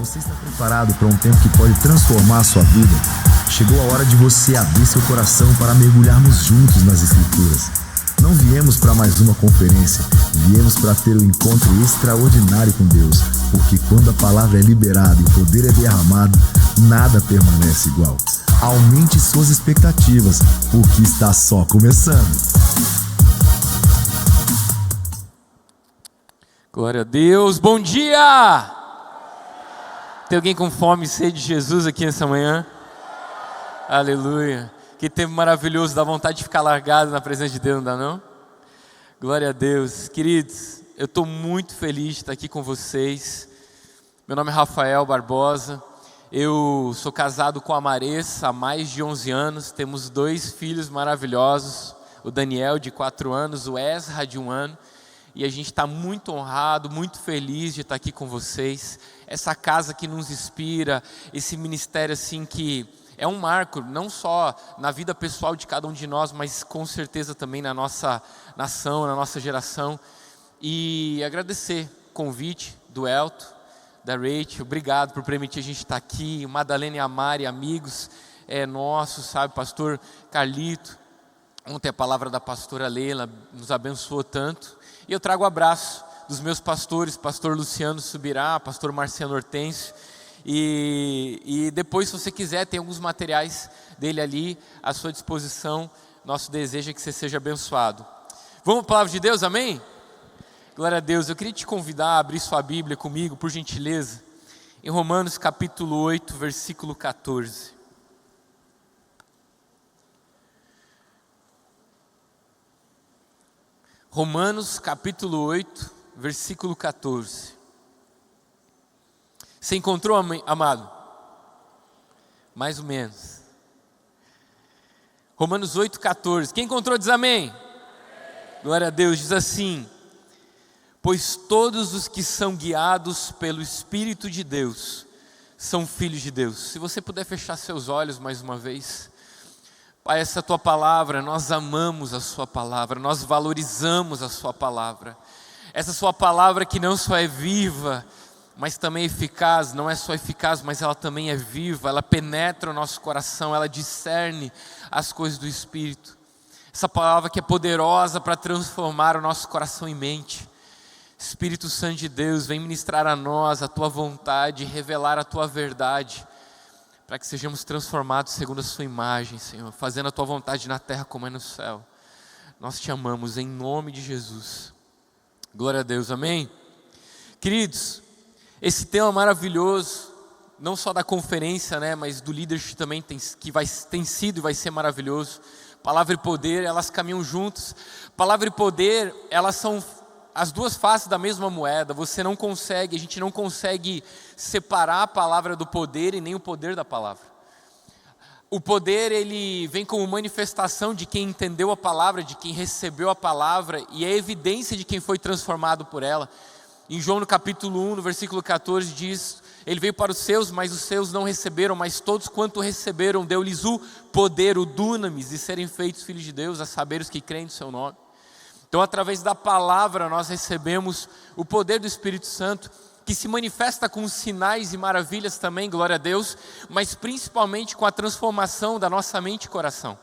Você está preparado para um tempo que pode transformar a sua vida? Chegou a hora de você abrir seu coração para mergulharmos juntos nas Escrituras. Não viemos para mais uma conferência, viemos para ter um encontro extraordinário com Deus, porque quando a palavra é liberada e o poder é derramado, nada permanece igual. Aumente suas expectativas, porque está só começando. Glória a Deus, bom dia! Tem alguém com fome e sede de Jesus aqui nessa manhã? Aleluia! Que tempo maravilhoso, dá vontade de ficar largado na presença de Deus, não dá não? Glória a Deus, queridos, eu estou muito feliz de estar aqui com vocês. Meu nome é Rafael Barbosa, eu sou casado com a Maressa há mais de 11 anos, temos 2 filhos maravilhosos, o Daniel de 4 anos, o Ezra de 1 ano, e a gente está muito honrado, muito feliz de estar aqui com vocês. Essa casa que nos inspira, esse ministério assim que é um marco, não só na vida pessoal de cada um de nós, mas com certeza também na nossa nação, na nossa geração. E agradecer o convite do Elton, da Rachel, obrigado por permitir a gente estar aqui. Madalena e a Mari, amigos nossos, sabe, pastor Carlito. Ontem a palavra da pastora Leila nos abençoou tanto. E eu trago o abraço dos meus pastores, pastor Luciano Subirá, pastor Marciano Hortêncio. E depois, se você quiser, tem alguns materiais dele ali à sua disposição. Nosso desejo é que você seja abençoado. Vamos para a palavra de Deus, amém? Glória a Deus. Eu queria te convidar a abrir sua Bíblia comigo, por gentileza, em Romanos capítulo 8, versículo 14. Romanos capítulo 8, versículo 14. Você encontrou, amado? Mais ou menos. Romanos 8, 14. Quem encontrou diz amém. Glória a Deus, diz assim: pois todos os que são guiados pelo Espírito de Deus são filhos de Deus. Se você puder fechar seus olhos mais uma vez. Pai, essa tua palavra, nós amamos a sua palavra, nós valorizamos a sua palavra. Essa sua palavra que não só é viva, mas também é eficaz. Não é só eficaz, mas ela também é viva. Ela penetra o nosso coração, ela discerne as coisas do Espírito. Essa palavra que é poderosa para transformar o nosso coração e mente. Espírito Santo de Deus, vem ministrar a nós a tua vontade, revelar a tua verdade, para que sejamos transformados segundo a sua imagem, Senhor, fazendo a tua vontade na terra como é no céu. Nós te amamos em nome de Jesus. Glória a Deus, amém? Queridos, esse tema maravilhoso, não só da conferência, né, mas do leadership também, tem sido e vai ser maravilhoso. Palavra e poder, elas caminham juntos. Palavra e poder, elas são as duas faces da mesma moeda. A gente não consegue separar a palavra do poder e nem o poder da palavra. O poder, ele vem como manifestação de quem entendeu a palavra, de quem recebeu a palavra, e é evidência de quem foi transformado por ela. Em João no capítulo 1, no versículo 14 diz: ele veio para os seus, mas os seus não receberam, mas todos quanto receberam, deu-lhes o poder, o dunamis, de serem feitos filhos de Deus, a saber os que creem no seu nome. Então, através da palavra, nós recebemos o poder do Espírito Santo, que se manifesta com sinais e maravilhas também, glória a Deus, mas principalmente com a transformação da nossa mente e coração.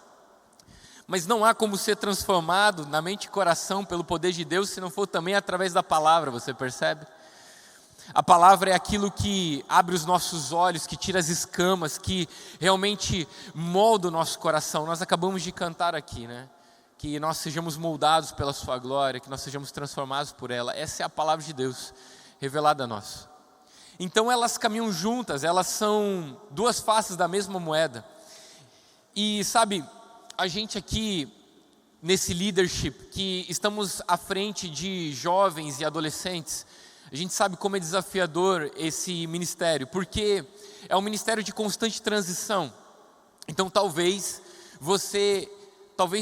Mas não há como ser transformado na mente e coração pelo poder de Deus, se não for também através da palavra, você percebe? A palavra é aquilo que abre os nossos olhos, que tira as escamas, que realmente molda o nosso coração. Nós acabamos de cantar aqui, né? Que nós sejamos moldados pela sua glória, que nós sejamos transformados por ela. Essa é a palavra de Deus revelada a nós. Então elas caminham juntas, elas são duas faces da mesma moeda. E sabe, a gente aqui nesse leadership, que estamos à frente de jovens e adolescentes, a gente sabe como é desafiador esse ministério, porque é um ministério de constante transição. Então talvez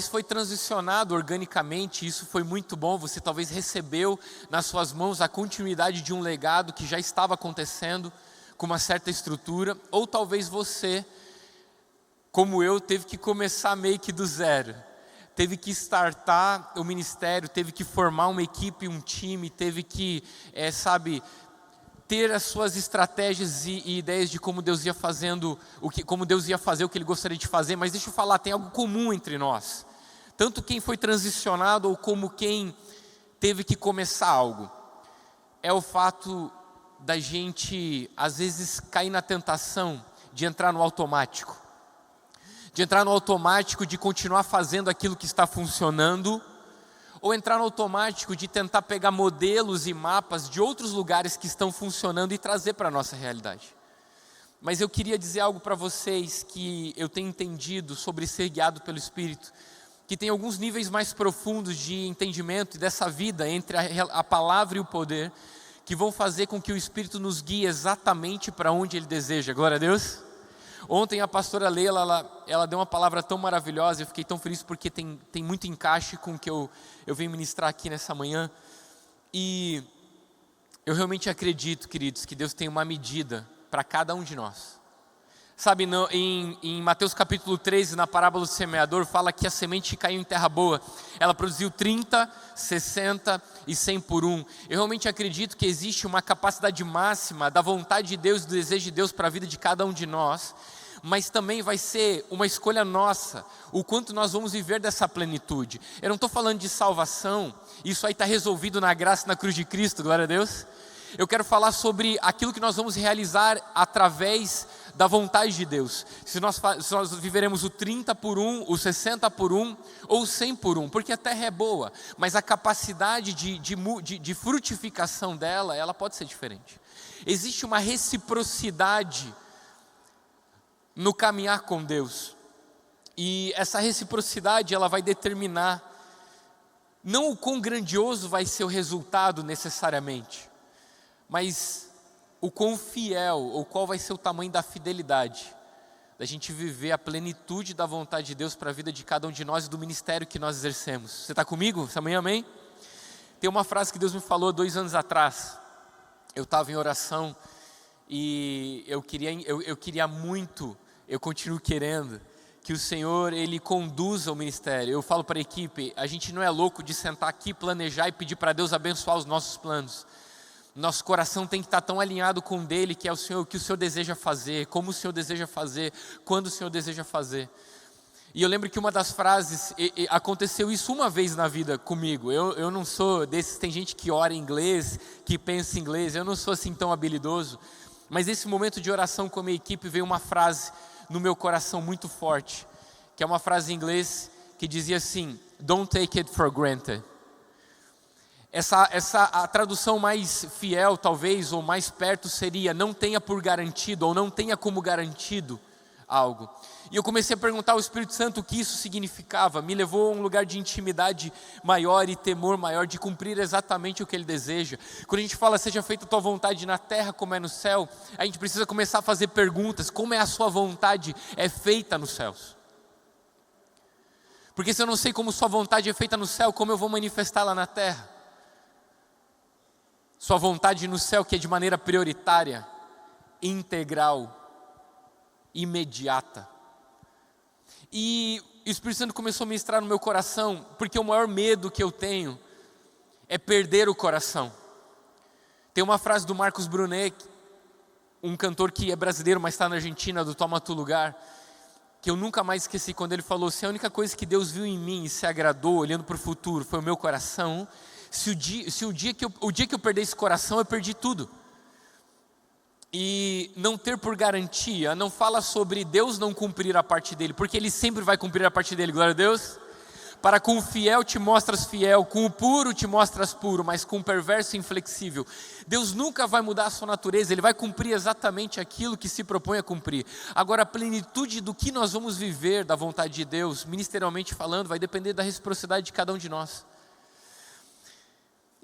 foi transicionado organicamente, isso foi muito bom. Você talvez recebeu nas suas mãos a continuidade de um legado que já estava acontecendo com uma certa estrutura, ou talvez você, como eu, teve que começar meio que do zero, teve que startar o ministério, teve que formar uma equipe, um time, teve que, ter as suas estratégias e ideias de como Deus ia fazendo, como Deus ia fazer o que Ele gostaria de fazer, mas deixa eu falar, tem algo comum entre nós, tanto quem foi transicionado ou como quem teve que começar algo, é o fato da gente às vezes cair na tentação de entrar no automático, de continuar fazendo aquilo que está funcionando, ou entrar no automático de tentar pegar modelos e mapas de outros lugares que estão funcionando e trazer para a nossa realidade. Mas eu queria dizer algo para vocês que eu tenho entendido sobre ser guiado pelo Espírito, que tem alguns níveis mais profundos de entendimento dessa vida entre a palavra e o poder, que vão fazer com que o Espírito nos guie exatamente para onde Ele deseja. Glória a Deus. Ontem a pastora Leila, ela deu uma palavra tão maravilhosa, eu fiquei tão feliz porque tem muito encaixe com o que eu venho ministrar aqui nessa manhã. E eu realmente acredito, queridos, que Deus tem uma medida para cada um de nós. Sabe, em Mateus capítulo 13, na parábola do semeador, fala que a semente que caiu em terra boa, ela produziu 30, 60 e 100 por 1. Eu realmente acredito que existe uma capacidade máxima da vontade de Deus, do desejo de Deus para a vida de cada um de nós, mas também vai ser uma escolha nossa, o quanto nós vamos viver dessa plenitude. Eu não estou falando de salvação, isso aí está resolvido na graça, na cruz de Cristo, glória a Deus. Eu quero falar sobre aquilo que nós vamos realizar através da vontade de Deus. Se nós viveremos o 30 por 1, o 60 por 1 ou o 100 por 1, porque a terra é boa, mas a capacidade de frutificação dela, ela pode ser diferente. Existe uma reciprocidade no caminhar com Deus, e essa reciprocidade ela vai determinar não o quão grandioso vai ser o resultado necessariamente, mas o quão fiel, ou qual vai ser o tamanho da fidelidade, da gente viver a plenitude da vontade de Deus para a vida de cada um de nós e do ministério que nós exercemos. Você está comigo essa manhã, amém? Tem uma frase que Deus me falou 2 anos atrás, eu estava em oração e eu queria muito, eu continuo querendo, que o Senhor Ele conduza o ministério. Eu falo para a equipe, a gente não é louco de sentar aqui, planejar e pedir para Deus abençoar os nossos planos. Nosso coração tem que estar tão alinhado com o dele, que é o Senhor, o que o Senhor deseja fazer, como o Senhor deseja fazer, quando o Senhor deseja fazer. E eu lembro que uma das frases, aconteceu isso uma vez na vida comigo. Eu não sou desses, tem gente que ora em inglês, que pensa em inglês, eu não sou assim tão habilidoso. Mas nesse momento de oração com a minha equipe veio uma frase no meu coração muito forte, que é uma frase em inglês que dizia assim: "Don't take it for granted." A tradução mais fiel, talvez, ou mais perto seria: não tenha por garantido, ou não tenha como garantido algo. E eu comecei a perguntar ao Espírito Santo o que isso significava. Me levou a um lugar de intimidade maior e temor maior, de cumprir exatamente o que Ele deseja. Quando a gente fala, seja feita a tua vontade na terra como é no céu, a gente precisa começar a fazer perguntas: como é a sua vontade é feita nos céus? Porque se eu não sei como sua vontade é feita no céu, como eu vou manifestá-la na terra? Sua vontade no céu, que é de maneira prioritária, integral, imediata. E o Espírito Santo começou a ministrar no meu coração, porque o maior medo que eu tenho é perder o coração. Tem uma frase do Marcos Brunet, um cantor que é brasileiro, mas está na Argentina, do Toma Tu Lugar, que eu nunca mais esqueci, quando ele falou: se a única coisa que Deus viu em mim e se agradou, olhando para o futuro, foi o meu coração, o dia que eu perder esse coração, eu perdi tudo. E não ter por garantia, não fala sobre Deus não cumprir a parte dele, porque Ele sempre vai cumprir a parte dele, glória a Deus. Para com o fiel te mostras fiel, com o puro te mostras puro, mas com o perverso inflexível. Deus nunca vai mudar a sua natureza, Ele vai cumprir exatamente aquilo que se propõe a cumprir. Agora, a plenitude do que nós vamos viver da vontade de Deus, ministerialmente falando, vai depender da reciprocidade de cada um de nós.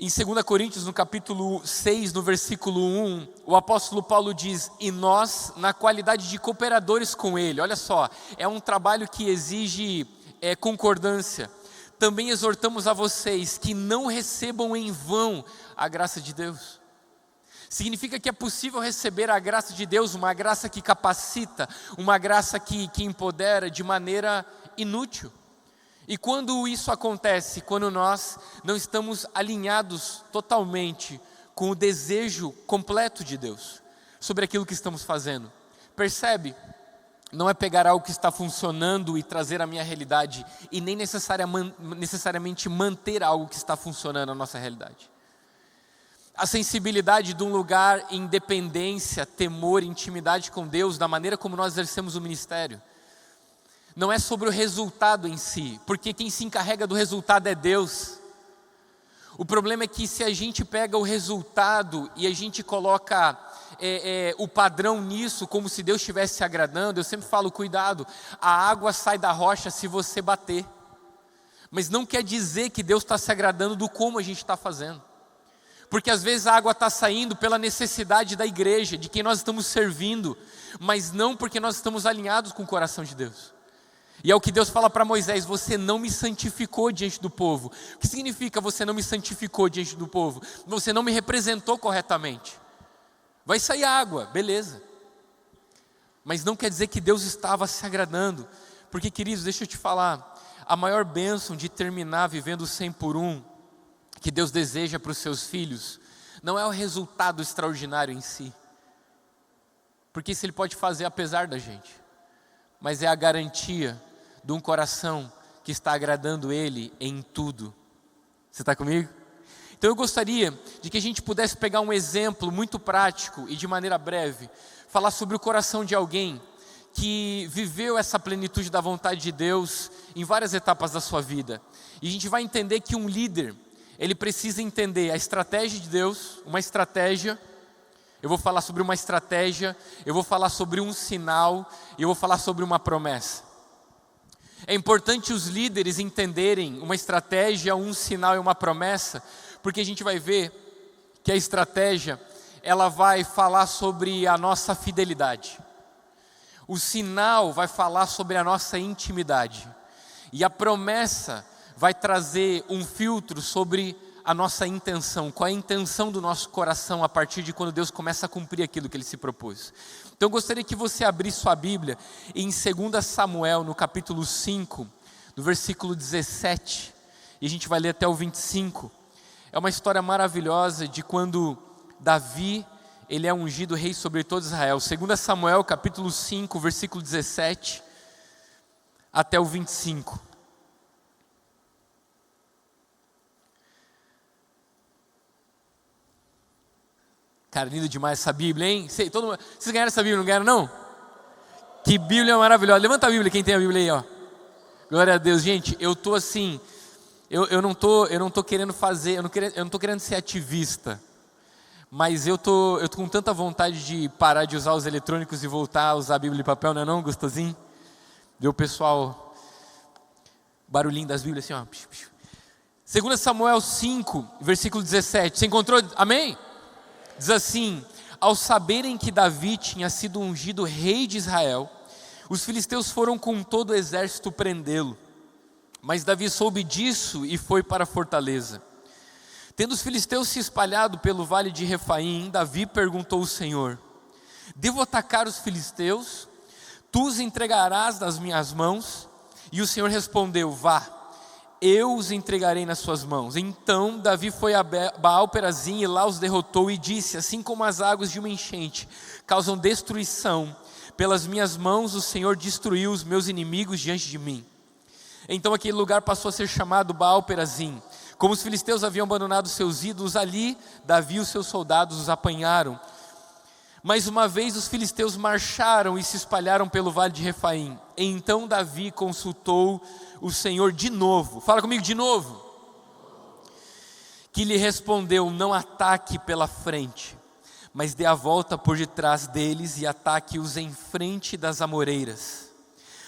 Em 2 Coríntios, no capítulo 6, no versículo 1, o apóstolo Paulo diz: e nós, na qualidade de cooperadores com Ele, olha só, é um trabalho que exige concordância. Também exortamos a vocês que não recebam em vão a graça de Deus. Significa que é possível receber a graça de Deus, uma graça que capacita, uma graça que empodera de maneira inútil. E quando isso acontece, quando nós não estamos alinhados totalmente com o desejo completo de Deus sobre aquilo que estamos fazendo. Percebe? Não é pegar algo que está funcionando e trazer à minha realidade, e nem necessariamente manter algo que está funcionando na nossa realidade. A sensibilidade de um lugar em dependência, temor, intimidade com Deus, da maneira como nós exercemos o ministério, não é sobre o resultado em si, porque quem se encarrega do resultado é Deus. O problema é que se a gente pega o resultado e a gente coloca o padrão nisso, como se Deus estivesse se agradando, eu sempre falo, cuidado, a água sai da rocha se você bater, mas não quer dizer que Deus está se agradando do como a gente está fazendo, porque às vezes a água está saindo pela necessidade da igreja, de quem nós estamos servindo, mas não porque nós estamos alinhados com o coração de Deus. E é o que Deus fala para Moisés: você não me santificou diante do povo. O que significa você não me santificou diante do povo? Você não me representou corretamente. Vai sair água, beleza. Mas não quer dizer que Deus estava se agradando. Porque, queridos, deixa eu te falar, a maior bênção de terminar vivendo 100 por 1, que Deus deseja para os seus filhos, não é o resultado extraordinário em si, porque isso Ele pode fazer apesar da gente, mas é a garantia de um coração que está agradando Ele em tudo. Você está comigo? Então eu gostaria de que a gente pudesse pegar um exemplo muito prático e de maneira breve, falar sobre o coração de alguém que viveu essa plenitude da vontade de Deus em várias etapas da sua vida. E a gente vai entender que um líder, ele precisa entender a estratégia de Deus, uma estratégia. Eu vou falar sobre uma estratégia, eu vou falar sobre um sinal e eu vou falar sobre uma promessa. É importante os líderes entenderem uma estratégia, um sinal e uma promessa, porque a gente vai ver que a estratégia, ela vai falar sobre a nossa fidelidade. O sinal vai falar sobre a nossa intimidade. E a promessa vai trazer um filtro sobre a nossa intenção, qual é a intenção do nosso coração a partir de quando Deus começa a cumprir aquilo que Ele se propôs. Então eu gostaria que você abrisse sua Bíblia em 2 Samuel, no capítulo 5, no versículo 17, e a gente vai ler até o 25. É uma história maravilhosa de quando Davi, ele é ungido rei sobre todo Israel. 2 Samuel, capítulo 5, versículo 17, até o 25. Cara, lindo demais essa Bíblia, hein? Vocês ganharam essa Bíblia, não ganharam não? Que Bíblia maravilhosa. Levanta a Bíblia, quem tem a Bíblia aí, ó. Glória a Deus. Gente, eu tô assim, eu não tô querendo fazer, eu não tô querendo ser ativista, mas eu tô com tanta vontade de parar de usar os eletrônicos e voltar a usar a Bíblia de papel, não é não, gostosinho? Ver o pessoal, barulhinho das Bíblias assim, ó. 2 Samuel 5, versículo 17. Você encontrou? Amém? Diz assim: ao saberem que Davi tinha sido ungido rei de Israel, os filisteus foram com todo o exército prendê-lo. Mas Davi soube disso e foi para a fortaleza. Tendo os filisteus se espalhado pelo vale de Refaim, Davi perguntou ao Senhor: devo atacar os filisteus? Tu os entregarás nas minhas mãos? E o Senhor respondeu: vá, eu os entregarei nas suas mãos. Então Davi foi a Baal-Perazim e lá os derrotou e disse: assim como as águas de uma enchente causam destruição, pelas minhas mãos o Senhor destruiu os meus inimigos diante de mim. Então aquele lugar passou a ser chamado Baal-Perazim. Como os filisteus haviam abandonado seus ídolos, ali Davi e os seus soldados os apanharam. Mais uma vez os filisteus marcharam e se espalharam pelo vale de Refaim. Então Davi consultou o Senhor de novo. Fala comigo, de novo. Que lhe respondeu: não ataque pela frente, mas dê a volta por detrás deles e ataque-os em frente das amoreiras.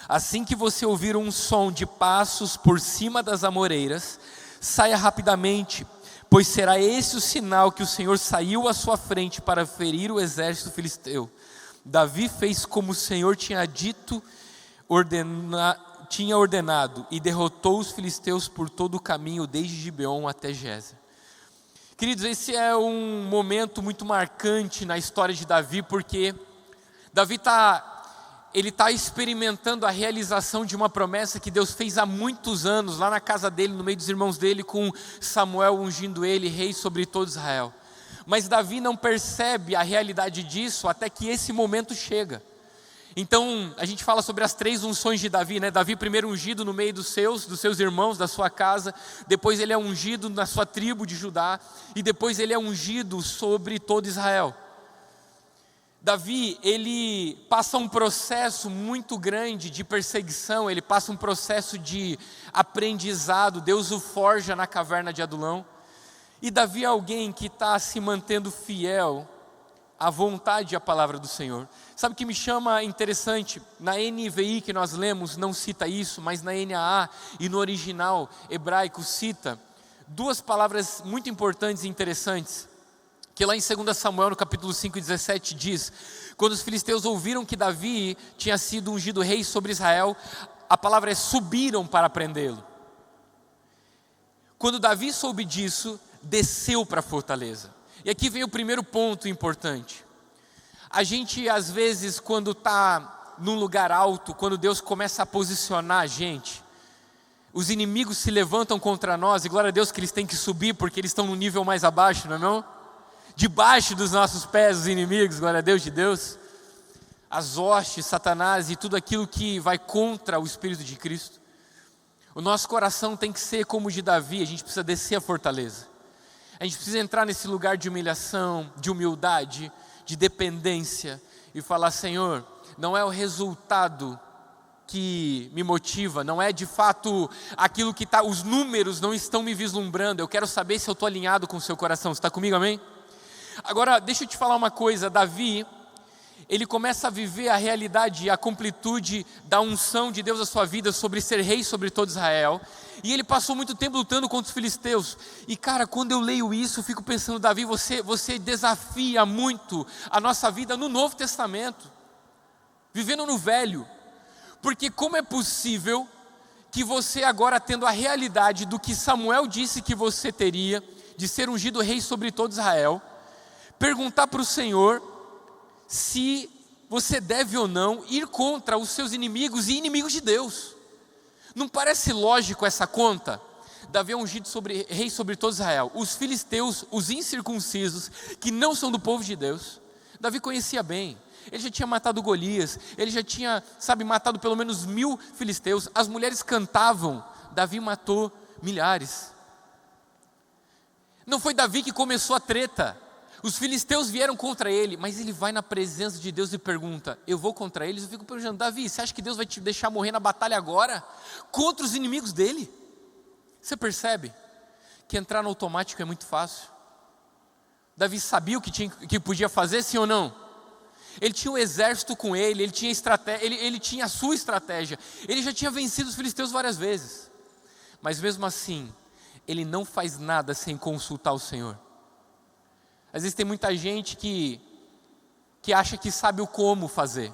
Assim que você ouvir um som de passos por cima das amoreiras, saia rapidamente, pois será esse o sinal que o Senhor saiu à sua frente para ferir o exército filisteu. Davi fez como o Senhor tinha dito, tinha ordenado, e derrotou os filisteus por todo o caminho, desde Gibeon até Gézer. Queridos, esse é um momento muito marcante na história de Davi, porque Davi está experimentando a realização de uma promessa que Deus fez há muitos anos, lá na casa dele, no meio dos irmãos dele, com Samuel ungindo ele rei sobre todo Israel. Mas Davi não percebe a realidade disso até que esse momento chega. Então, a gente fala sobre as 3 unções de Davi, né? Davi primeiro ungido no meio dos seus irmãos, da sua casa. Depois ele é ungido na sua tribo de Judá. E depois ele é ungido sobre todo Israel. Davi, ele passa um processo muito grande de perseguição. Ele passa um processo de aprendizado. Deus o forja na caverna de Adulão. E Davi é alguém que está se mantendo fiel à vontade e à palavra do Senhor. Sabe o que me chama interessante? Na NVI que nós lemos não cita isso, mas na NAA e no original hebraico cita 2 palavras muito importantes e interessantes, que lá em 2 Samuel no capítulo 5 e 17 diz: quando os filisteus ouviram que Davi tinha sido ungido rei sobre Israel, a palavra é subiram para prendê-lo. Quando Davi soube disso, desceu para a fortaleza. E aqui vem o primeiro ponto importante. A gente às vezes, quando está num lugar alto, quando Deus começa a posicionar a gente, os inimigos se levantam contra nós, e glória a Deus que eles têm que subir, porque eles estão no nível mais abaixo, não é não? Debaixo dos nossos pés os inimigos, glória a Deus de Deus. As hostes, Satanás e tudo aquilo que vai contra o Espírito de Cristo. O nosso coração tem que ser como o de Davi, a gente precisa descer a fortaleza. A gente precisa entrar nesse lugar de humilhação, de humildade, de dependência e falar: Senhor, não é o resultado que me motiva, não é de fato aquilo que está, os números não estão me vislumbrando, eu quero saber se eu estou alinhado com o seu coração. Você está comigo, amém? Agora, deixa eu te falar uma coisa. Davi, ele começa a viver a realidade e a completude da unção de Deus na sua vida sobre ser rei sobre todo Israel. E ele passou muito tempo lutando contra os filisteus. E cara, quando eu leio isso, eu fico pensando: Davi, você desafia muito a nossa vida no Novo Testamento, vivendo no Velho. Porque como é possível que você agora, tendo a realidade do que Samuel disse que você teria, de ser ungido rei sobre todo Israel, perguntar para o Senhor se você deve ou não ir contra os seus inimigos e inimigos de Deus? Não parece lógico essa conta? Davi é ungido rei sobre todo Israel. Os filisteus, os incircuncisos, que não são do povo de Deus, Davi conhecia bem. Ele já tinha matado Golias, ele já tinha, matado pelo menos 1000 filisteus. As mulheres cantavam, Davi matou milhares. Não foi Davi que começou a treta. Os filisteus vieram contra ele, mas ele vai na presença de Deus e pergunta: eu vou contra eles? Eu fico perguntando: Davi, você acha que Deus vai te deixar morrer na batalha agora? Contra os inimigos dele? Você percebe que entrar no automático é muito fácil? Davi sabia o que podia fazer, sim ou não? Ele tinha um exército com ele, ele tinha estratégia, ele tinha a sua estratégia. Ele já tinha vencido os filisteus várias vezes. Mas mesmo assim, ele não faz nada sem consultar o Senhor. Às vezes tem muita gente que acha que sabe o como fazer,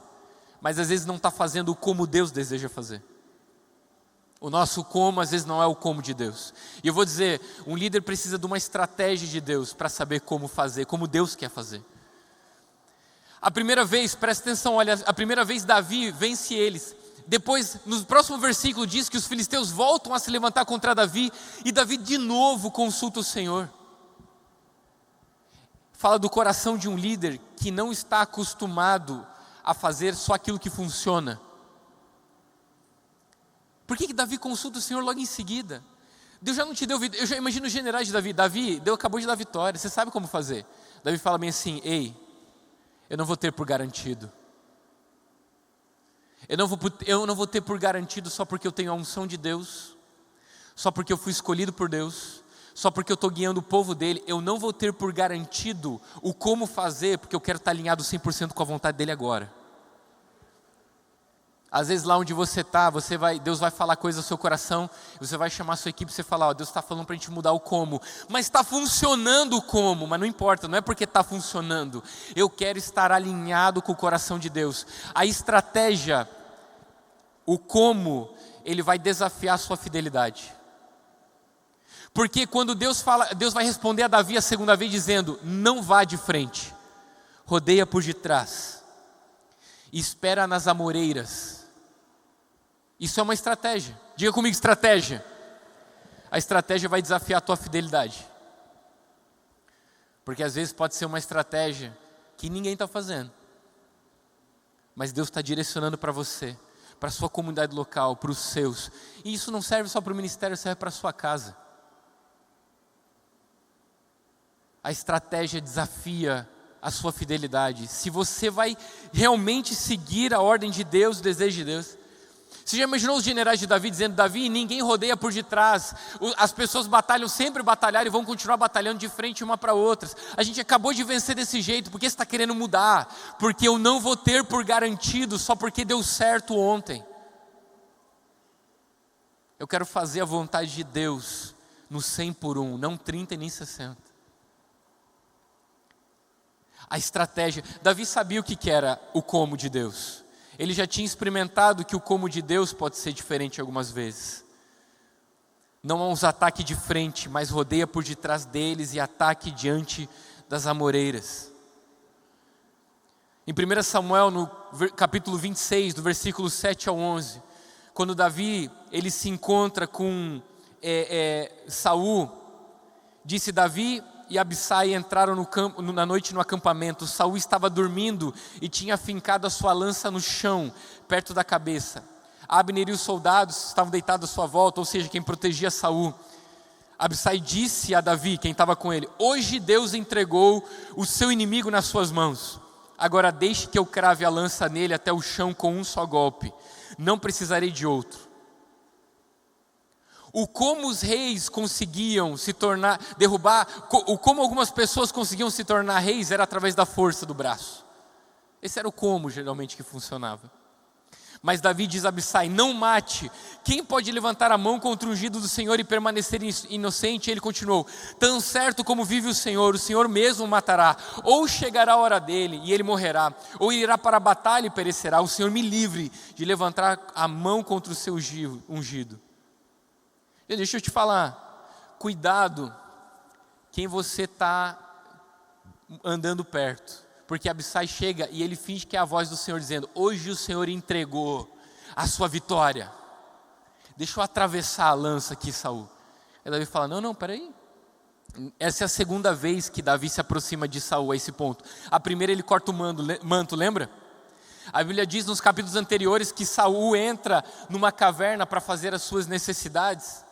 mas às vezes não está fazendo o como Deus deseja fazer. O nosso como às vezes não é o como de Deus. E eu vou dizer, um líder precisa de uma estratégia de Deus para saber como fazer, como Deus quer fazer. A primeira vez, presta atenção, olha, a primeira vez Davi vence eles. Depois, no próximo versículo diz que os filisteus voltam a se levantar contra Davi, e Davi de novo consulta o Senhor. Fala do coração de um líder que não está acostumado a fazer só aquilo que funciona. Por que Davi consulta o Senhor logo em seguida? Deus já não te deu vida. Eu já imagino os generais de Davi. Davi, Deus acabou de dar vitória, você sabe como fazer. Davi fala bem assim: ei, eu não vou ter por garantido. Eu não vou ter por garantido só porque eu tenho a unção de Deus, só porque eu fui escolhido por Deus, só porque eu estou guiando o povo dele. Eu não vou ter por garantido o como fazer, porque eu quero estar alinhado 100% com a vontade dele agora. Às vezes lá onde você está, Deus vai falar coisas ao seu coração, você vai chamar a sua equipe e você falar: Deus está falando para a gente mudar o como, mas está funcionando o como, mas não importa, não é porque está funcionando, eu quero estar alinhado com o coração de Deus. A estratégia, o como, ele vai desafiar a sua fidelidade. Porque quando Deus fala, Deus vai responder a Davi a segunda vez dizendo: não vá de frente, rodeia por detrás, espera nas amoreiras. Isso é uma estratégia. Diga comigo, estratégia. A estratégia vai desafiar a tua fidelidade. Porque às vezes pode ser uma estratégia que ninguém está fazendo, mas Deus está direcionando para você, para a sua comunidade local, para os seus. E isso não serve só para o ministério, serve para a sua casa. A estratégia desafia a sua fidelidade. Se você vai realmente seguir a ordem de Deus, o desejo de Deus. Você já imaginou os generais de Davi dizendo: Davi, ninguém rodeia por detrás, as pessoas batalham, sempre batalharam e vão continuar batalhando de frente uma para outra. A gente acabou de vencer desse jeito, porque você está querendo mudar? Porque eu não vou ter por garantido só porque deu certo ontem. Eu quero fazer a vontade de Deus no 100 por 1, não 30 e nem 60. A estratégia, Davi sabia o que era o como de Deus. Ele já tinha experimentado que o como de Deus pode ser diferente algumas vezes. Não há uns ataques de frente, mas rodeia por detrás deles e ataque diante das amoreiras. Em 1 Samuel, no capítulo 26, do versículo 7 ao 11, quando Davi ele se encontra com Saul, disse: Davi e Abissai entraram no campo, na noite no acampamento. Saul estava dormindo e tinha fincado a sua lança no chão, perto da cabeça. Abner e os soldados estavam deitados à sua volta, ou seja, quem protegia Saul. Abissai disse a Davi, quem estava com ele: hoje Deus entregou o seu inimigo nas suas mãos. Agora deixe que eu crave a lança nele até o chão com um só golpe. Não precisarei de outro. O como os reis conseguiam se tornar, o como algumas pessoas conseguiam se tornar reis era através da força do braço. Esse era o como geralmente que funcionava. Mas Davi diz a Abissai: não mate. Quem pode levantar a mão contra o ungido do Senhor e permanecer inocente? Ele continuou: tão certo como vive o Senhor mesmo o matará. Ou chegará a hora dele e ele morrerá, ou irá para a batalha e perecerá. O Senhor me livre de levantar a mão contra o seu ungido. Deixa eu te falar, cuidado quem você está andando perto, porque Abissai chega e ele finge que é a voz do Senhor dizendo: hoje o Senhor entregou a sua vitória, deixa eu atravessar a lança aqui, Saul. E Davi fala: não, peraí. Essa é a segunda vez que Davi se aproxima de Saul a esse ponto. A primeira ele corta o manto, lembra? A Bíblia diz nos capítulos anteriores que Saul entra numa caverna para fazer as suas necessidades.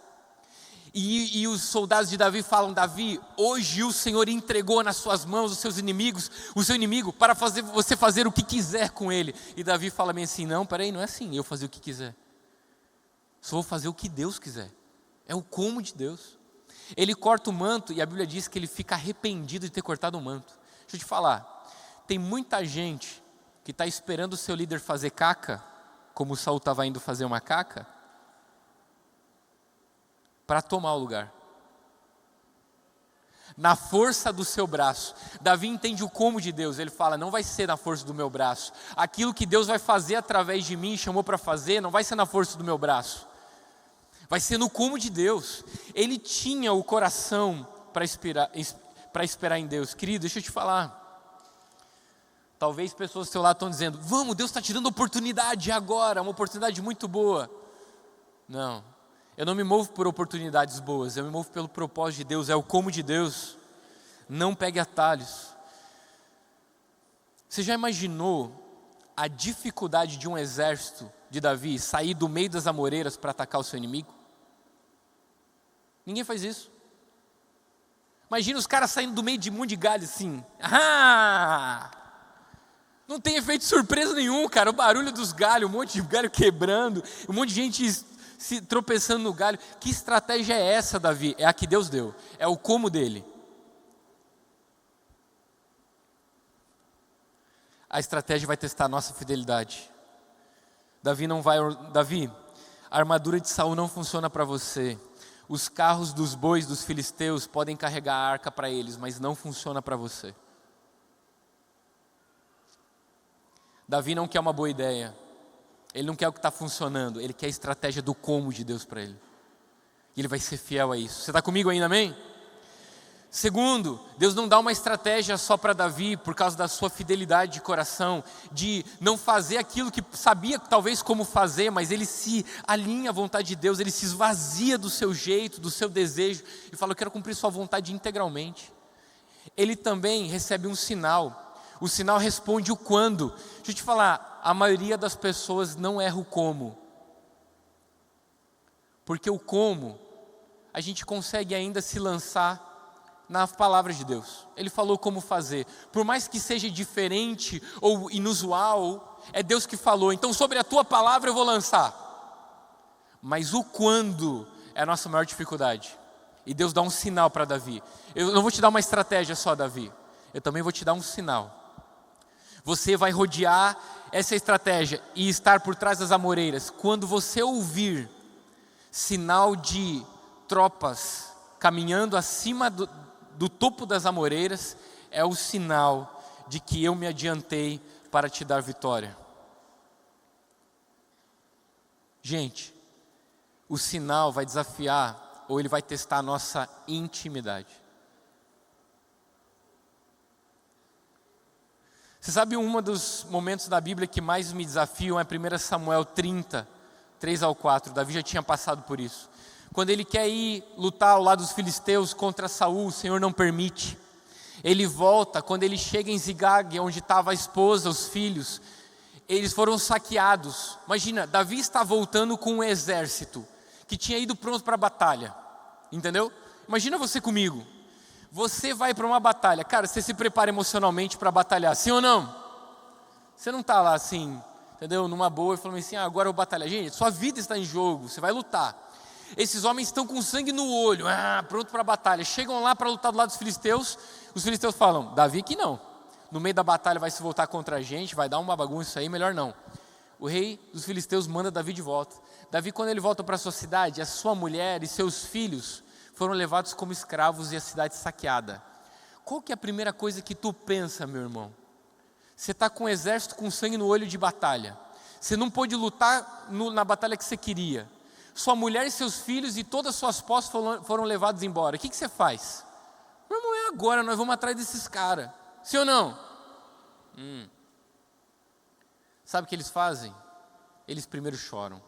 E os soldados de Davi falam: Davi, hoje o Senhor entregou nas suas mãos os seus inimigos, o seu inimigo, para você fazer o que quiser com ele. E Davi fala bem assim: não, peraí, não é assim, eu fazer o que quiser. Só vou fazer o que Deus quiser. É o como de Deus. Ele corta o manto e a Bíblia diz que ele fica arrependido de ter cortado o manto. Deixa eu te falar, tem muita gente que está esperando o seu líder fazer caca, como Saul estava indo fazer uma caca, para tomar o lugar. Na força do seu braço. Davi entende o como de Deus. Ele fala: não vai ser na força do meu braço. Aquilo que Deus vai fazer através de mim, chamou para fazer, não vai ser na força do meu braço. Vai ser no como de Deus. Ele tinha o coração para esperar em Deus. Querido, deixa eu te falar. Talvez pessoas do seu lado estão dizendo: vamos, Deus está te dando oportunidade agora, uma oportunidade muito boa. Não. Eu não me movo por oportunidades boas, eu me movo pelo propósito de Deus, é o como de Deus. Não pegue atalhos. Você já imaginou a dificuldade de um exército de Davi sair do meio das amoreiras para atacar o seu inimigo? Ninguém faz isso. Imagina os caras saindo do meio de um monte de galho assim. Não tem efeito surpresa nenhum, cara. O barulho dos galhos, um monte de galho quebrando, um monte de gente se tropeçando no galho. Que estratégia é essa, Davi? É a que Deus deu, é o como dele. A estratégia vai testar a nossa fidelidade. Davi, a armadura de Saul não funciona para você. Os carros dos bois dos filisteus podem carregar a arca para eles, mas não funciona para você. Davi não quer uma boa ideia. Ele não quer o que está funcionando, ele quer a estratégia do como de Deus para ele. E ele vai ser fiel a isso. Você está comigo ainda, amém? Segundo, Deus não dá uma estratégia só para Davi por causa da sua fidelidade de coração, de não fazer aquilo que sabia talvez como fazer, mas ele se alinha à vontade de Deus, ele se esvazia do seu jeito, do seu desejo, e fala: eu quero cumprir sua vontade integralmente. ele também recebe um sinal. O sinal responde o quando. Deixa eu te falar, a maioria das pessoas não erra o como. Porque o como, a gente consegue ainda se lançar na palavra de Deus. Ele falou como fazer. Por mais que seja diferente ou inusual, é Deus que falou. Então sobre a tua palavra eu vou lançar. Mas o quando é a nossa maior dificuldade. E Deus dá um sinal para Davi. Eu não vou te dar uma estratégia só, Davi. Eu também vou te dar um sinal. Você vai rodear essa estratégia e estar por trás das amoreiras. Quando você ouvir sinal de tropas caminhando acima do topo das amoreiras, é o sinal de que eu me adiantei para te dar vitória. Gente, o sinal vai desafiar ou ele vai testar a nossa intimidade. Você sabe, um dos momentos da Bíblia que mais me desafiam é 1 Samuel 30, 3-4. Davi já tinha passado por isso. Quando ele quer ir lutar ao lado dos filisteus contra Saul, o Senhor não permite. Ele volta, quando ele chega em Zigag, onde estava a esposa, os filhos, eles foram saqueados. Imagina, Davi está voltando com um exército que tinha ido pronto para a batalha. Entendeu? Imagina você comigo. Você vai para uma batalha. Cara, você se prepara emocionalmente para batalhar, sim ou não? Você não está lá assim, entendeu? Numa boa e falando assim, agora eu vou batalhar. Gente, sua vida está em jogo, você vai lutar. Esses homens estão com sangue no olho, pronto para a batalha. Chegam lá para lutar do lado dos filisteus. Os filisteus falam, Davi que não. No meio da batalha vai se voltar contra a gente, vai dar uma bagunça isso aí, melhor não. O rei dos filisteus manda Davi de volta. Davi, quando ele volta para a sua cidade, a sua mulher e seus filhos foram levados como escravos e a cidade saqueada. Qual que é a primeira coisa que tu pensa, meu irmão? Você está com um exército com sangue no olho de batalha. Você não pôde lutar na batalha que você queria. Sua mulher e seus filhos e todas as suas posses foram levados embora. O que você faz? Meu irmão, é agora, nós vamos atrás desses caras. Sim ou não? Sabe o que eles fazem? Eles primeiro choram.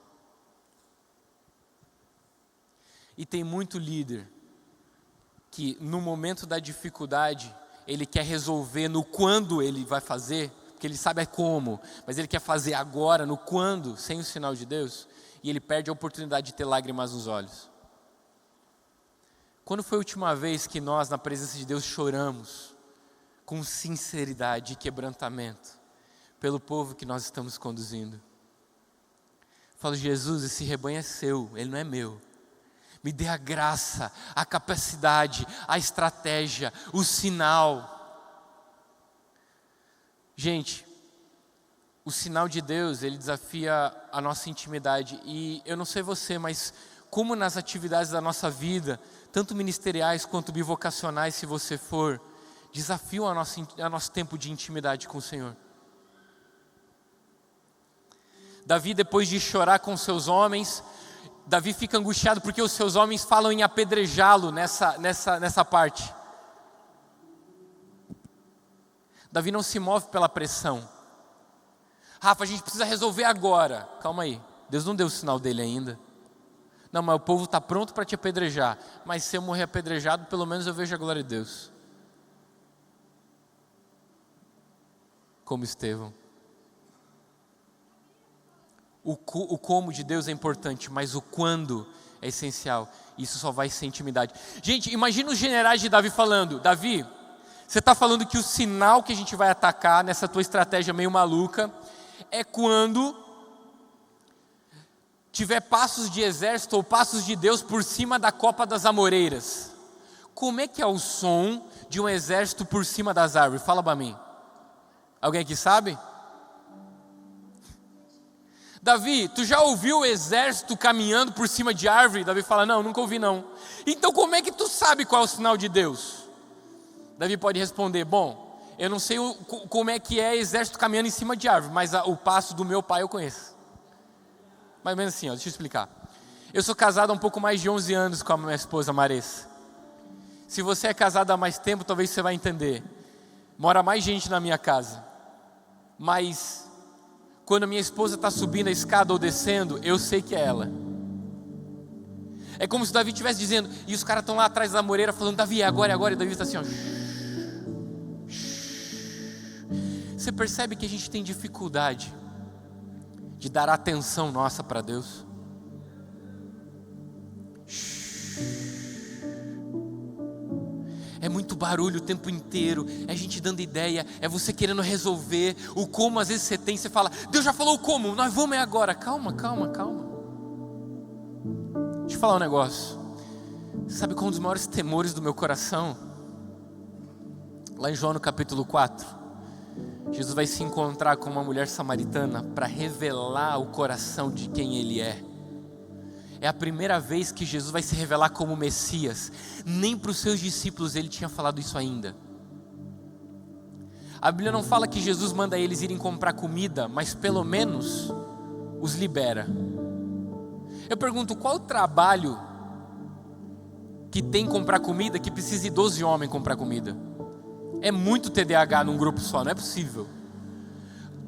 E tem muito líder que no momento da dificuldade, ele quer resolver no quando ele vai fazer, porque ele sabe como, mas ele quer fazer agora, no quando, sem o sinal de Deus, e ele perde a oportunidade de ter lágrimas nos olhos. Quando foi a última vez que nós, na presença de Deus, choramos com sinceridade e quebrantamento pelo povo que nós estamos conduzindo? Falo, Jesus, esse rebanho é seu, ele não é meu. Me dê a graça, a capacidade, a estratégia, o sinal. Gente, o sinal de Deus, ele desafia a nossa intimidade. E eu não sei você, mas como nas atividades da nossa vida, tanto ministeriais quanto bivocacionais, se você for, desafiam a nosso tempo de intimidade com o Senhor. Davi, depois de chorar com seus homens, Davi fica angustiado porque os seus homens falam em apedrejá-lo nessa parte. Davi não se move pela pressão. Rafa, a gente precisa resolver agora. Calma aí, Deus não deu o sinal dele ainda. Não, mas o povo está pronto para te apedrejar. Mas se eu morrer apedrejado, pelo menos eu vejo a glória de Deus. Como Estevão. O como de Deus é importante, mas o quando é essencial. Isso só vai ser intimidade. Gente, imagina os generais de Davi falando, Davi, você está falando que o sinal que a gente vai atacar nessa tua estratégia meio maluca é quando tiver passos de exército ou passos de Deus por cima da copa das amoreiras. Como é que é o som de um exército por cima das árvores? Fala para mim. Alguém aqui sabe? Davi, tu já ouviu o exército caminhando por cima de árvore? Davi fala, não, nunca ouvi não. Então como é que tu sabe qual é o sinal de Deus? Davi pode responder, bom, eu não sei como é que é exército caminhando em cima de árvore, mas o passo do meu pai eu conheço. Mais ou menos assim, deixa eu explicar. Eu sou casado há um pouco mais de 11 anos com a minha esposa Maressa. Se você é casado há mais tempo, talvez você vai entender. Mora mais gente na minha casa. Mas quando a minha esposa está subindo a escada ou descendo, eu sei que é ela. É como se Davi estivesse dizendo, e os caras estão lá atrás da moreira falando, Davi, é agora, e Davi está assim, ó. Você percebe que a gente tem dificuldade de dar atenção nossa para Deus? É muito barulho o tempo inteiro, é a gente dando ideia, é você querendo resolver. O como às vezes você tem, você fala, Deus já falou o como, nós vamos é agora. Calma. Deixa eu falar um negócio. Sabe qual é um dos maiores temores do meu coração? Lá em João no capítulo 4, Jesus vai se encontrar com uma mulher samaritana para revelar o coração de quem Ele é. É a primeira vez que Jesus vai se revelar como Messias. Nem para os seus discípulos Ele tinha falado isso ainda. A Bíblia não fala que Jesus manda eles irem comprar comida, mas pelo menos os libera. Eu pergunto, qual o trabalho que tem comprar comida que precisa de 12 homens comprar comida? É muito TDAH num grupo só, não é possível.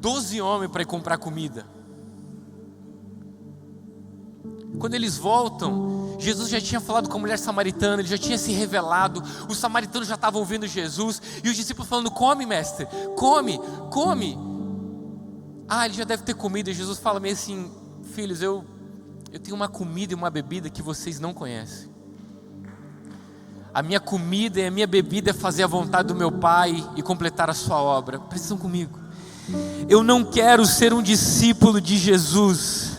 12 homens para ir comprar comida. Quando eles voltam, Jesus já tinha falado com a mulher samaritana, ele já tinha se revelado, os samaritanos já estavam ouvindo Jesus, e os discípulos falando, come mestre, come. Ele já deve ter comido, e Jesus fala meio assim, filhos, eu tenho uma comida e uma bebida que vocês não conhecem. A minha comida e a minha bebida é fazer a vontade do meu Pai e completar a sua obra. Prestam comigo. Eu não quero ser um discípulo de Jesus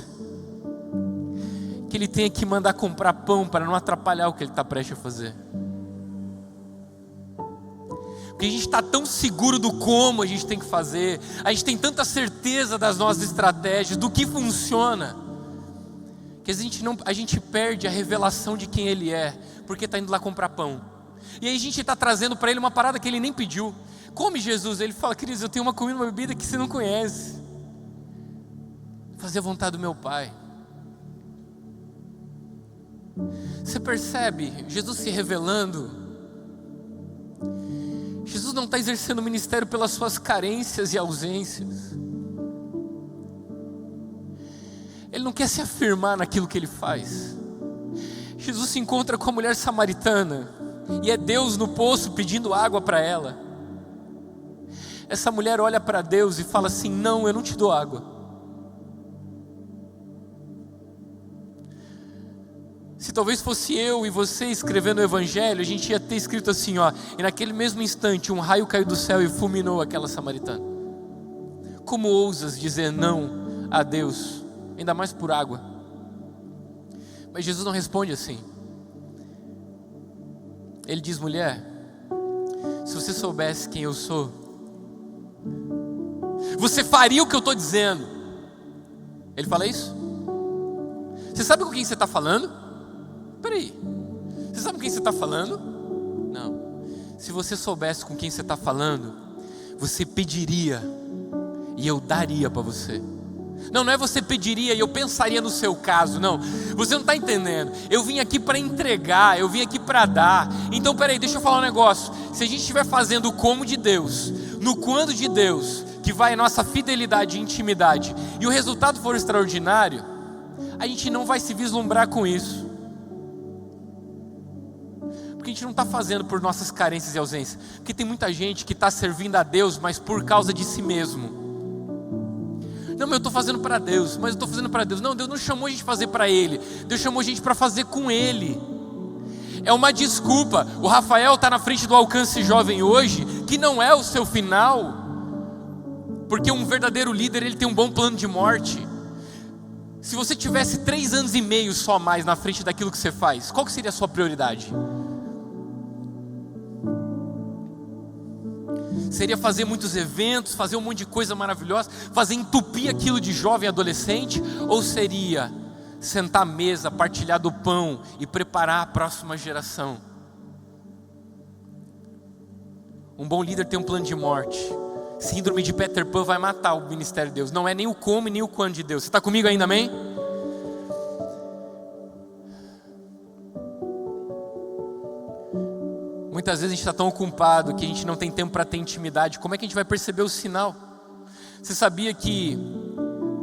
que Ele tenha que mandar comprar pão para não atrapalhar o que Ele está prestes a fazer. Porque a gente está tão seguro do como a gente tem que fazer, a gente tem tanta certeza das nossas estratégias, do que funciona, que a gente perde a revelação de quem Ele é, porque está indo lá comprar pão. E aí a gente está trazendo para Ele uma parada que Ele nem pediu. Come Jesus, Ele fala, queridos, eu tenho uma comida, uma bebida que você não conhece. Fazer a vontade do meu Pai. Você percebe Jesus se revelando? Jesus não está exercendo o ministério pelas suas carências e ausências. Ele não quer se afirmar naquilo que Ele faz. Jesus se encontra com a mulher samaritana, e é Deus no poço pedindo água para ela. Essa mulher olha para Deus e fala assim, não, eu não te dou água. Se talvez fosse eu e você escrevendo o Evangelho, a gente ia ter escrito assim, e naquele mesmo instante um raio caiu do céu e fulminou aquela samaritana. Como ousas dizer não a Deus, ainda mais por água? Mas Jesus não responde assim. Ele diz, mulher, se você soubesse quem eu sou, você faria o que eu estou dizendo. Ele fala isso? Você sabe com quem você está falando? Peraí, você sabe com quem você está falando? Não. Se você soubesse com quem você está falando, você pediria e eu daria para você. Não é você pediria e eu pensaria no seu caso, não. Você não está entendendo. Eu vim aqui para entregar, eu vim aqui para dar. Então peraí, deixa eu falar um negócio. Se a gente estiver fazendo o como de Deus, no quando de Deus, que vai a nossa fidelidade e intimidade, e o resultado for extraordinário, a gente não vai se vislumbrar com isso. Porque a gente não está fazendo por nossas carências e ausências. Porque tem muita gente que está servindo a Deus, mas por causa de si mesmo. Não, mas eu estou fazendo para Deus, mas eu estou fazendo para Deus. Não, Deus não chamou a gente para fazer para Ele, Deus chamou a gente para fazer com Ele. É uma desculpa. O Rafael está na frente do Alcance Jovem hoje, que não é o seu final, porque um verdadeiro líder, ele tem um bom plano de morte. Se você tivesse 3 anos e meio só mais na frente daquilo que você faz, qual que seria a sua prioridade? Seria fazer muitos eventos, fazer um monte de coisa maravilhosa, fazer entupir aquilo de jovem e adolescente? Ou seria sentar à mesa, partilhar do pão e preparar a próxima geração? Um bom líder tem um plano de morte. Síndrome de Peter Pan vai matar o ministério de Deus. Não é nem o como nem o quando de Deus. Você está comigo ainda, amém? Muitas vezes a gente está tão ocupado que a gente não tem tempo para ter intimidade. Como é que a gente vai perceber o sinal? Você sabia que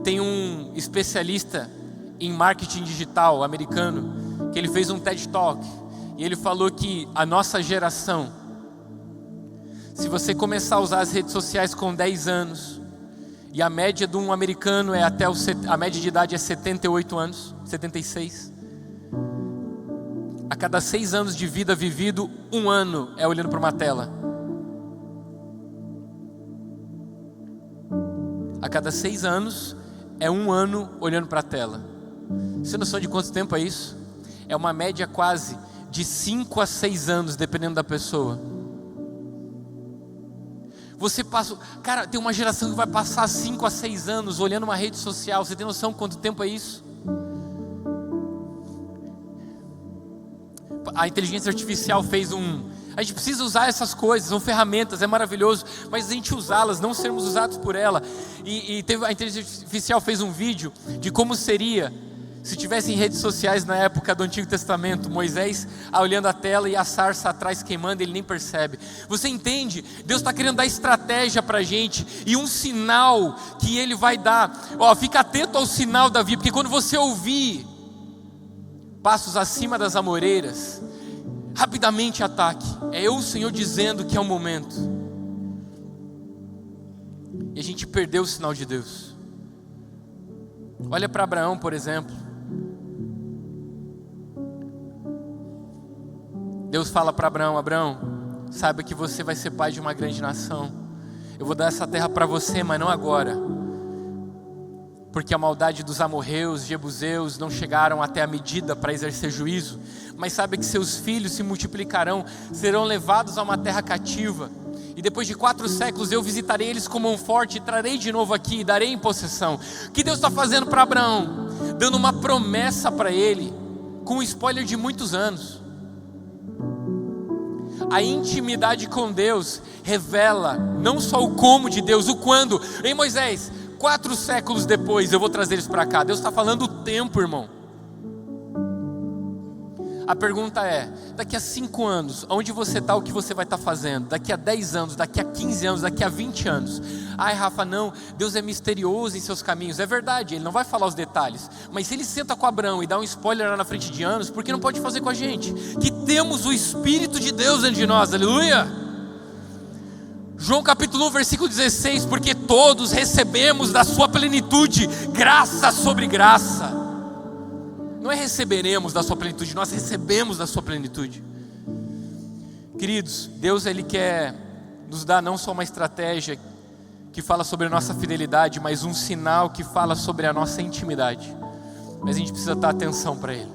tem um especialista em marketing digital americano, que ele fez um TED Talk, e ele falou que a nossa geração, Se você começar a usar as redes sociais com 10 anos, e a média de um americano é a média de idade é 78 anos, 76. A cada 6 anos de vida vivido, 1 ano é olhando para uma tela. A cada 6 anos é 1 ano olhando para a tela. Você tem noção de quanto tempo é isso? É uma média quase de 5 a 6 anos, dependendo da pessoa. Você passa, cara, tem uma geração que vai passar 5 a 6 anos olhando uma rede social. Você tem noção de quanto tempo é isso? A inteligência artificial fez a gente precisa usar essas coisas, são ferramentas, é maravilhoso, mas a gente usá-las, não sermos usados por ela. A inteligência artificial fez um vídeo de como seria se tivessem redes sociais na época do Antigo Testamento. Moisés olhando a tela e a sarça atrás queimando, ele nem percebe. Você entende? Deus está querendo dar estratégia para a gente, e um sinal que Ele vai dar. Fica atento ao sinal, Davi, porque quando você ouvir passos acima das amoreiras, rapidamente ataque. É eu, o Senhor, dizendo que é o momento. E a gente perdeu o sinal de Deus. Olha para Abraão, por exemplo. Deus fala para Abraão: Abraão, saiba que você vai ser pai de uma grande nação. Eu vou dar essa terra para você, mas não agora, porque a maldade dos amorreus, jebuseus não chegaram até a medida para exercer juízo. Mas sabe que seus filhos se multiplicarão, serão levados a uma terra cativa, e depois de 4 séculos eu visitarei eles como um forte, e trarei de novo aqui, e darei em possessão. O que Deus está fazendo para Abraão? Dando uma promessa para ele, com um spoiler de muitos anos. A intimidade com Deus revela não só o como de Deus, o quando. Ei, Moisés, 4 séculos depois eu vou trazer eles para cá. Deus está falando o tempo, irmão. A pergunta é: daqui a 5 anos, onde você está, o que você vai estar fazendo? Daqui a 10 anos, daqui a 15 anos, daqui a 20 anos. Ai, Rafa, não, Deus é misterioso em seus caminhos. É verdade, Ele não vai falar os detalhes. Mas se Ele senta com Abraão e dá um spoiler lá na frente de anos, por que não pode fazer com a gente? Que temos o Espírito de Deus dentro de nós, aleluia! João capítulo 1, versículo 16: porque todos recebemos da sua plenitude, graça sobre graça. Não é receberemos da sua plenitude, nós recebemos da sua plenitude. Queridos, Deus, Ele quer nos dar não só uma estratégia que fala sobre a nossa fidelidade, mas um sinal que fala sobre a nossa intimidade. Mas a gente precisa dar atenção para Ele.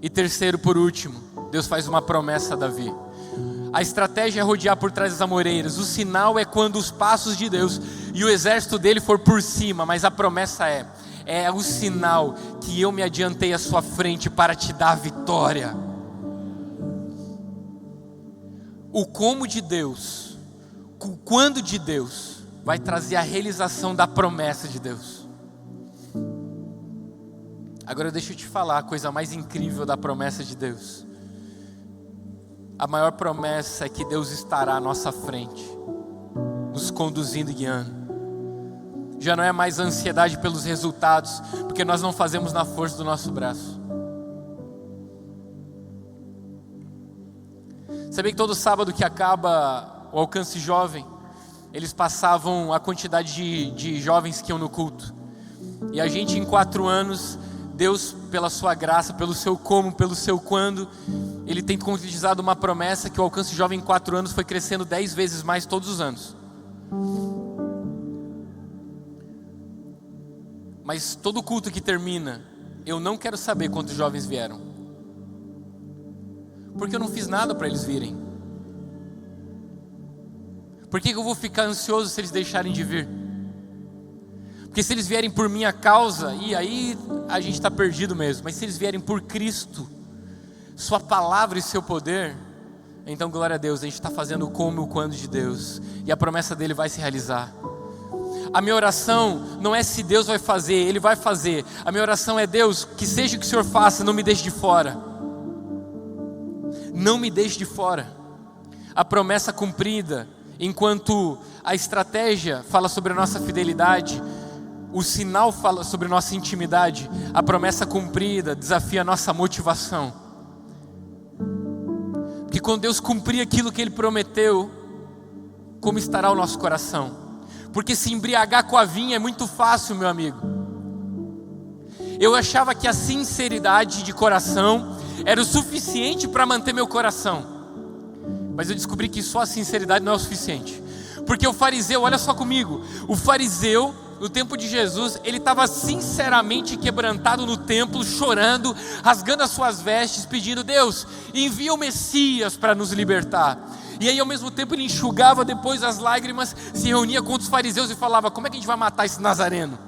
E terceiro, por último, Deus faz uma promessa a Davi. A estratégia é rodear por trás das amoreiras. O sinal é quando os passos de Deus e o exército dele for por cima. Mas a promessa é o sinal que eu me adiantei à sua frente para te dar a vitória. O como de Deus, o quando de Deus, vai trazer a realização da promessa de Deus. Agora deixa eu te falar a coisa mais incrível da promessa de Deus. A maior promessa é que Deus estará à nossa frente, nos conduzindo e guiando. Já não é mais ansiedade pelos resultados, porque nós não fazemos na força do nosso braço. Sabia que todo sábado que acaba o alcance jovem, eles passavam a quantidade de jovens que iam no culto. E a gente em 4 anos, Deus pela sua graça, pelo seu como, pelo seu quando, Ele tem concretizado uma promessa que o alcance jovem em 4 anos foi crescendo 10 vezes mais todos os anos. Mas todo culto que termina, eu não quero saber quantos jovens vieram, porque eu não fiz nada para eles virem. Por que eu vou ficar ansioso se eles deixarem de vir? Porque se eles vierem por minha causa, e aí a gente está perdido mesmo. Mas se eles vierem por Cristo, sua palavra e seu poder, então glória a Deus, a gente está fazendo o como e o quando de Deus, e a promessa dele vai se realizar. A minha oração não é se Deus vai fazer, Ele vai fazer. A minha oração é: Deus, que seja o que o Senhor faça, não me deixe de fora. Não me deixe de fora. A promessa cumprida, enquanto a estratégia fala sobre a nossa fidelidade, o sinal fala sobre a nossa intimidade, a promessa cumprida desafia a nossa motivação. Porque que quando Deus cumprir aquilo que Ele prometeu, como estará o nosso coração? Porque se embriagar com a vinha é muito fácil, meu amigo. Eu achava que a sinceridade de coração era o suficiente para manter meu coração, mas eu descobri que só a sinceridade não é o suficiente. Porque o fariseu, olha só comigo, o fariseu no tempo de Jesus, ele estava sinceramente quebrantado no templo, chorando, rasgando as suas vestes, pedindo: Deus, envia o Messias para nos libertar. E aí ao mesmo tempo ele enxugava depois as lágrimas, se reunia com outros fariseus e falava: como é que a gente vai matar esse nazareno?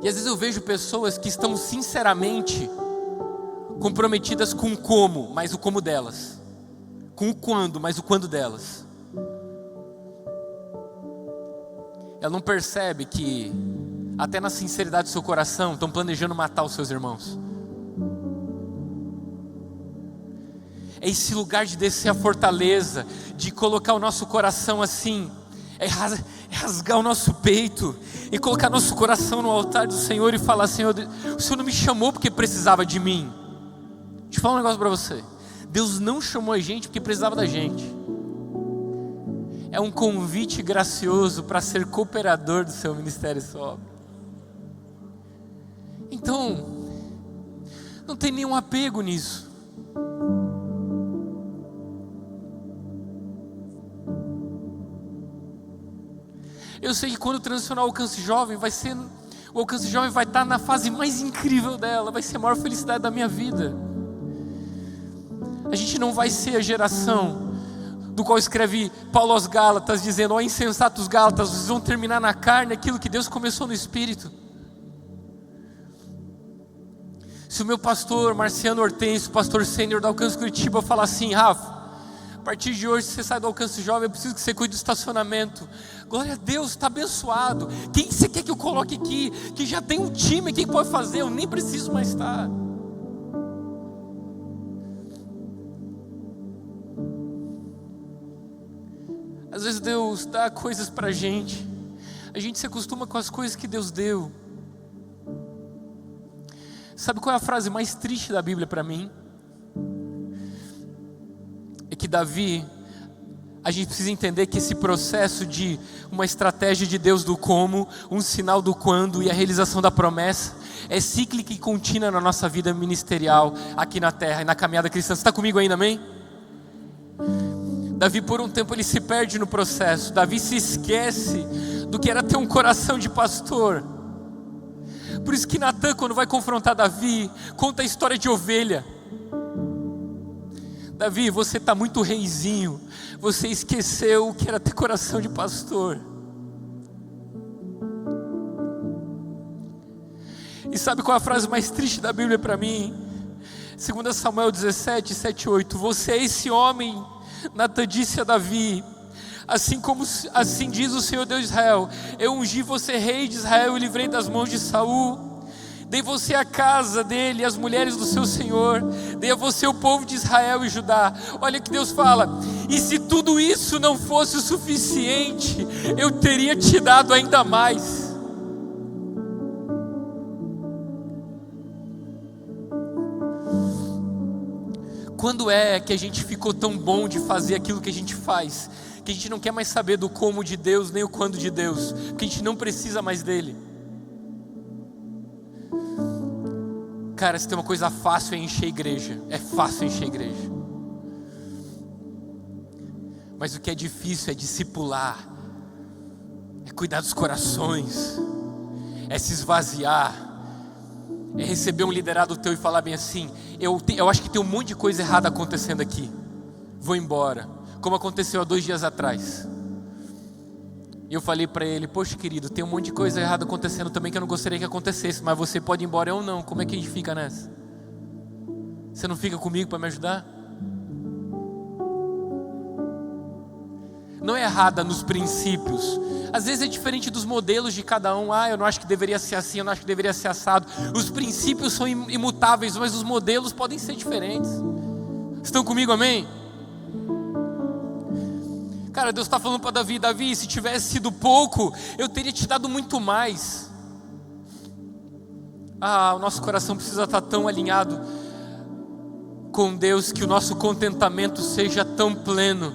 E às vezes eu vejo pessoas que estão sinceramente comprometidas com o como, mas o como delas, com o quando, mas o quando delas. Ela não percebe que até na sinceridade do seu coração estão planejando matar os seus irmãos. É esse lugar de descer a fortaleza, de colocar o nosso coração assim, é rasgar o nosso peito e colocar nosso coração no altar do Senhor e falar: Senhor, o Senhor não me chamou porque precisava de mim. Deixa eu falar um negócio para você. Deus não chamou a gente porque precisava da gente. É um convite gracioso para ser cooperador do seu ministério e sua obra. Então, não tem nenhum apego nisso. Eu sei que quando transicionar o Alcance Jovem, o Alcance Jovem vai estar na fase mais incrível dela, vai ser a maior felicidade da minha vida. A gente não vai ser a geração do qual escreve Paulo aos Gálatas, dizendo: ó insensatos Gálatas, vocês vão terminar na carne aquilo que Deus começou no Espírito. Se o meu pastor Marciano Hortêncio, pastor sênior do Alcance Curitiba, falar assim: Rafa, a partir de hoje você sai do Alcance Jovem, eu preciso que você cuide do estacionamento. Glória a Deus, está abençoado. Quem você quer que eu coloque aqui? Que já tem um time, quem pode fazer? Eu nem preciso mais estar. Às vezes Deus dá coisas para a gente se acostuma com as coisas que Deus deu. Sabe qual é a frase mais triste da Bíblia para mim? É que Davi, a gente precisa entender que esse processo de uma estratégia de Deus do como, um sinal do quando e a realização da promessa é cíclica e contínua na nossa vida ministerial aqui na terra e na caminhada cristã. Você está comigo ainda, amém? Davi, por um tempo, ele se perde no processo. Davi se esquece do que era ter um coração de pastor. Por isso que Natã, quando vai confrontar Davi, conta a história de ovelha. Davi, você está muito reizinho, você esqueceu o que era ter coração de pastor. E sabe qual é a frase mais triste da Bíblia para mim? 2 Samuel 17, 7, 8. Você é esse homem, Natã disse a Davi: assim diz o Senhor Deus de Israel, eu ungi você rei de Israel e livrei das mãos de Saul. Dei você a casa dele e as mulheres do seu Senhor. Dei a você o povo de Israel e Judá. Olha que Deus fala: e se tudo isso não fosse o suficiente, eu teria te dado ainda mais. Quando é que a gente ficou tão bom de fazer aquilo que a gente faz, que a gente não quer mais saber do como de Deus, nem o quando de Deus, porque a gente não precisa mais dele? Cara, se tem uma coisa fácil é encher igreja. É fácil encher igreja. Mas o que é difícil é discipular, é cuidar dos corações, é se esvaziar, é receber um liderado teu e falar bem assim: eu acho que tem um monte de coisa errada acontecendo aqui, vou embora. Como aconteceu há 2 dias atrás. E eu falei para ele: poxa querido, tem um monte de coisa errada acontecendo também que eu não gostaria que acontecesse, mas você pode ir embora ou não. Como é que a gente fica nessa? Você não fica comigo para me ajudar? Não é errada nos princípios. Às vezes é diferente dos modelos de cada um. Eu não acho que deveria ser assim, eu não acho que deveria ser assado. Os princípios são imutáveis, mas os modelos podem ser diferentes. Estão comigo, amém? Cara, Deus está falando para Davi: Davi, se tivesse sido pouco, eu teria te dado muito mais. O nosso coração precisa estar tão alinhado com Deus que o nosso contentamento seja tão pleno,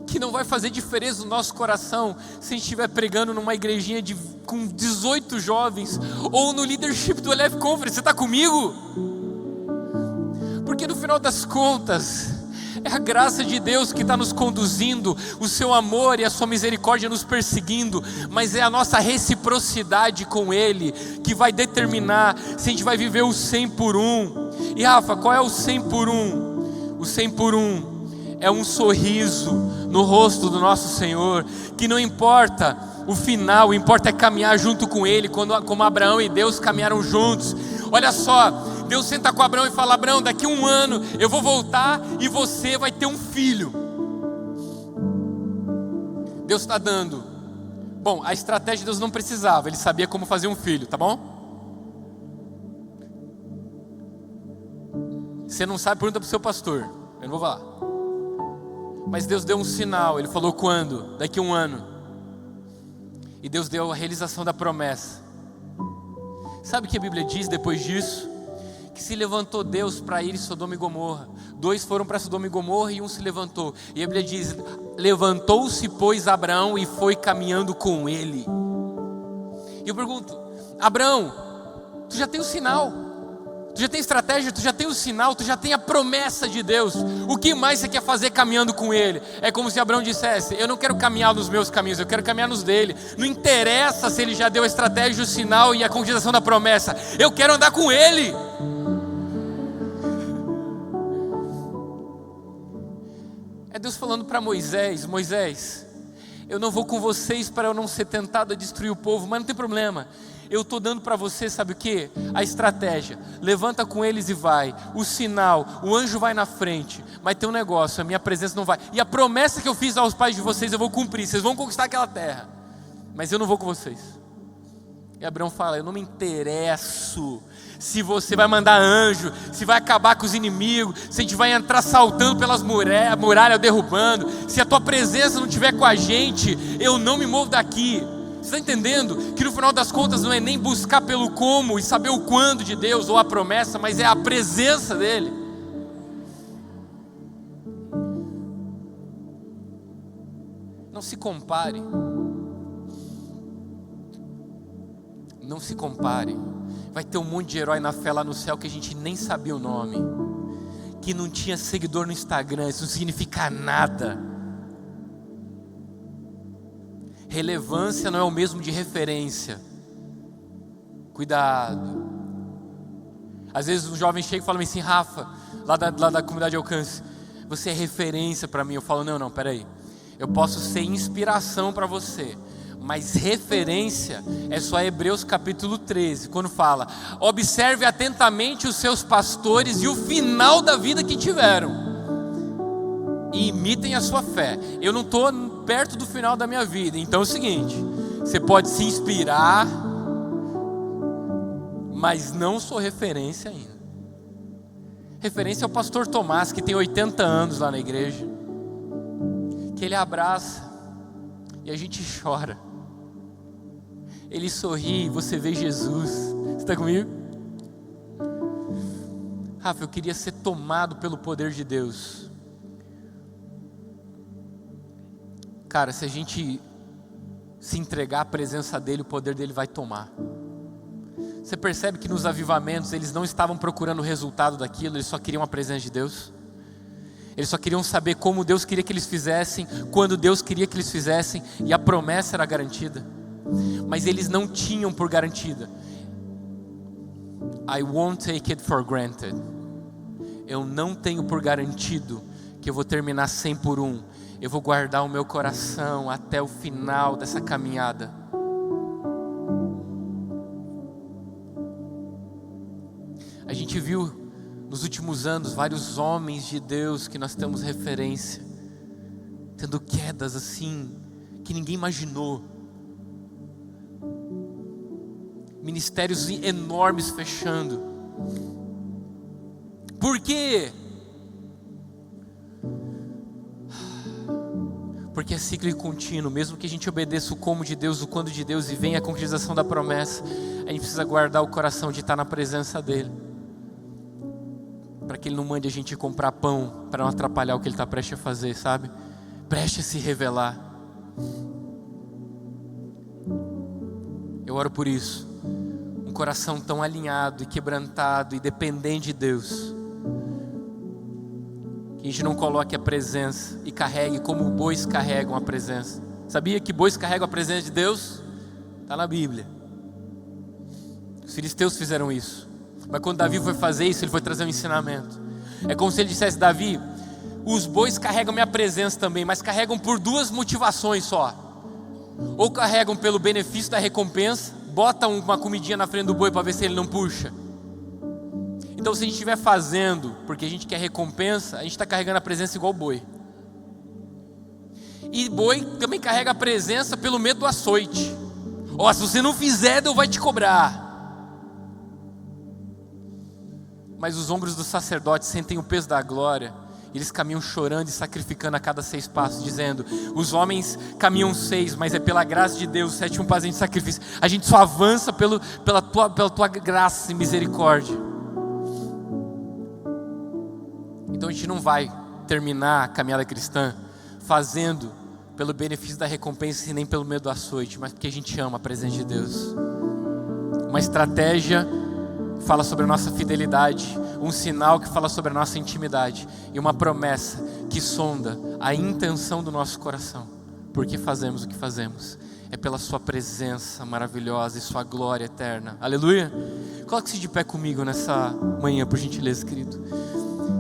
que não vai fazer diferença no nosso coração se a gente estiver pregando numa igrejinha com 18 jovens ou no leadership do Eleve Conference. Você está comigo? Porque no final das contas é a graça de Deus que está nos conduzindo, o seu amor e a sua misericórdia nos perseguindo, mas é a nossa reciprocidade com Ele que vai determinar se a gente vai viver o 100 por 1. E Rafa, qual é o 100 por 1? O 100 por 1 é um sorriso no rosto do nosso Senhor, que não importa o final, o importa é caminhar junto com Ele, como Abraão e Deus caminharam juntos. Olha só, Deus senta com Abraão e fala: Abraão, daqui a 1 ano eu vou voltar e você vai ter um filho. Deus está dando. Bom, a estratégia de Deus não precisava, Ele sabia como fazer um filho, tá bom? Você não sabe, pergunta para o seu pastor, eu não vou falar. Mas Deus deu um sinal, Ele falou quando? Daqui a 1 ano. E Deus deu a realização da promessa. Sabe o que a Bíblia diz depois disso? Que se levantou Deus para ir em Sodoma e Gomorra. 2 foram para Sodoma e Gomorra e 1 se levantou. E a Bíblia diz: levantou-se pois Abraão e foi caminhando com ele. E eu pergunto: Abraão, tu já tem o sinal, tu já tem estratégia, tu já tem o sinal, tu já tem a promessa de Deus. O que mais você quer fazer caminhando com Ele? É como se Abraão dissesse: eu não quero caminhar nos meus caminhos, eu quero caminhar nos dele. Não interessa se Ele já deu a estratégia, o sinal e a concretização da promessa, eu quero andar com Ele. É Deus falando para Moisés: Moisés, eu não vou com vocês para eu não ser tentado a destruir o povo, mas não tem problema. Eu estou dando para você, sabe o que? A estratégia. Levanta com eles e vai. O sinal, o anjo vai na frente. Mas tem um negócio, a minha presença não vai. E a promessa que eu fiz aos pais de vocês eu vou cumprir. Vocês vão conquistar aquela terra, mas eu não vou com vocês. E Abraão fala: eu não me interesso se você vai mandar anjo, se vai acabar com os inimigos, se a gente vai entrar saltando pelas muralhas, derrubando. Se a tua presença não estiver com a gente, eu não me movo daqui. Você está entendendo que no final das contas não é nem buscar pelo como e saber o quando de Deus ou a promessa, mas é a presença dEle. Não se compare. Não se compare. Vai ter um monte de herói na fé lá no céu que a gente nem sabia o nome, que não tinha seguidor no Instagram. Isso não significa nada. Relevância não é o mesmo de referência. Cuidado. Às vezes um jovem chega e fala assim: Rafa, lá da comunidade de alcance, você é referência para mim. Eu falo: não, peraí. Eu posso ser inspiração para você, mas referência é só Hebreus capítulo 13, quando fala: observe atentamente os seus pastores e o final da vida que tiveram, e imitem a sua fé. Eu não estou perto do final da minha vida, então é o seguinte: você pode se inspirar, mas não sou referência ainda. Referência é o pastor Tomás, que tem 80 anos lá na igreja, que ele abraça e a gente chora. Ele sorri e você vê Jesus. Você está comigo? Rafa, eu queria ser tomado pelo poder de Deus. Cara, se a gente se entregar à presença dEle, o poder dEle vai tomar. Você percebe que nos avivamentos eles não estavam procurando o resultado daquilo, eles só queriam a presença de Deus. Eles só queriam saber como Deus queria que eles fizessem, quando Deus queria que eles fizessem, e a promessa era garantida. Mas eles não tinham por garantida: I won't take it for granted. Eu não tenho por garantido que eu vou terminar 100 por 1. Eu vou guardar o meu coração até o final dessa caminhada. A gente viu nos últimos anos vários homens de Deus que nós temos referência, tendo quedas assim, que ninguém imaginou. Ministérios enormes fechando. Por quê? porque é ciclo contínuo. Mesmo que a gente obedeça o como de Deus, o quando de Deus, e venha a concretização da promessa, a gente precisa guardar o coração de estar na presença dEle, para que Ele não mande a gente comprar pão, para não atrapalhar o que Ele está prestes a fazer, sabe? Prestes a se revelar. Eu oro por isso, um coração tão alinhado e quebrantado e dependente de Deus, que a gente não coloque a presença e carregue como bois carregam a presença. Sabia que bois carregam a presença de Deus? Está na Bíblia. Os filisteus fizeram isso, mas quando Davi foi fazer isso, ele foi trazer um ensinamento. É como se ele dissesse: Davi, os bois carregam minha presença também, mas carregam por duas motivações só. Ou carregam pelo benefício da recompensa, botam uma comidinha na frente do boi para ver se ele não puxa. Então, se a gente estiver fazendo porque a gente quer recompensa, a gente está carregando a presença igual boi. E boi também carrega a presença pelo medo do açoite. Ó, se você não fizer, Deus vai te cobrar. Mas os ombros dos sacerdotes sentem o peso da glória. Eles caminham chorando e sacrificando a cada 6 passos, dizendo: os homens caminham 6, mas é pela graça de Deus, 7 passos de sacrifício. A gente só avança pela tua graça e misericórdia. Então a gente não vai terminar a caminhada cristã fazendo pelo benefício da recompensa e nem pelo medo do açoite, mas porque a gente ama a presença de Deus. Uma estratégia fala sobre a nossa fidelidade, um sinal que fala sobre a nossa intimidade, e uma promessa que sonda a intenção do nosso coração. Por que fazemos o que fazemos? É pela sua presença maravilhosa e sua glória eterna. Aleluia. Coloque-se de pé comigo nessa manhã, por gentileza, querido.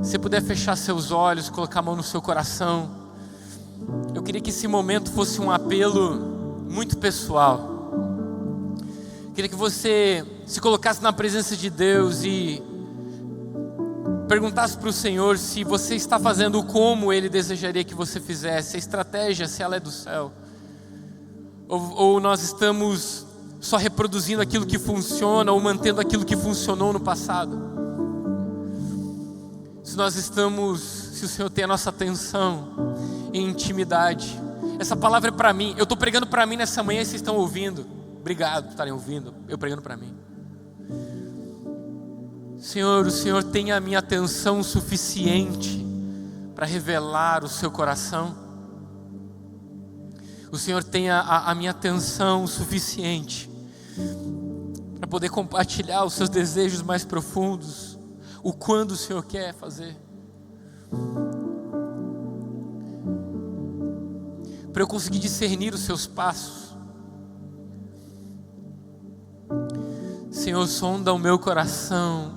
Se você puder fechar seus olhos, colocar a mão no seu coração. Eu queria que esse momento fosse um apelo muito pessoal. Queria que você se colocasse na presença de Deus e perguntasse para o Senhor se você está fazendo como Ele desejaria que você fizesse, a estratégia, se ela é do céu, ou nós estamos só reproduzindo aquilo que funciona, ou mantendo aquilo que funcionou no passado. Se o Senhor tem a nossa atenção em intimidade. Essa palavra é para mim, eu estou pregando para mim nessa manhã e vocês estão ouvindo. Obrigado por estarem ouvindo, eu pregando para mim. Senhor, o Senhor tem a minha atenção suficiente para revelar o seu coração. O Senhor tem a minha atenção suficiente para poder compartilhar os seus desejos mais profundos, o quando o Senhor quer fazer. Para eu conseguir discernir os seus passos. Senhor, sonda o meu coração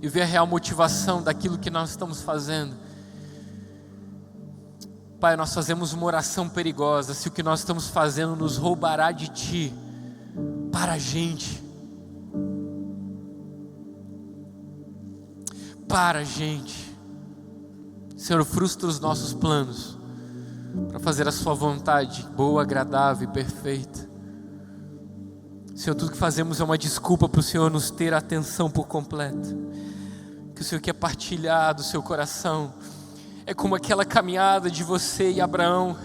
e vê a real motivação daquilo que nós estamos fazendo. Pai, nós fazemos uma oração perigosa se o que nós estamos fazendo nos roubará de Ti para a gente. Para a gente. Senhor, frustra os nossos planos para fazer a Sua vontade boa, agradável e perfeita. Senhor, tudo que fazemos é uma desculpa para o Senhor nos ter a atenção por completo. Que o Senhor quer partilhar do seu coração. É como aquela caminhada de você e Abraão.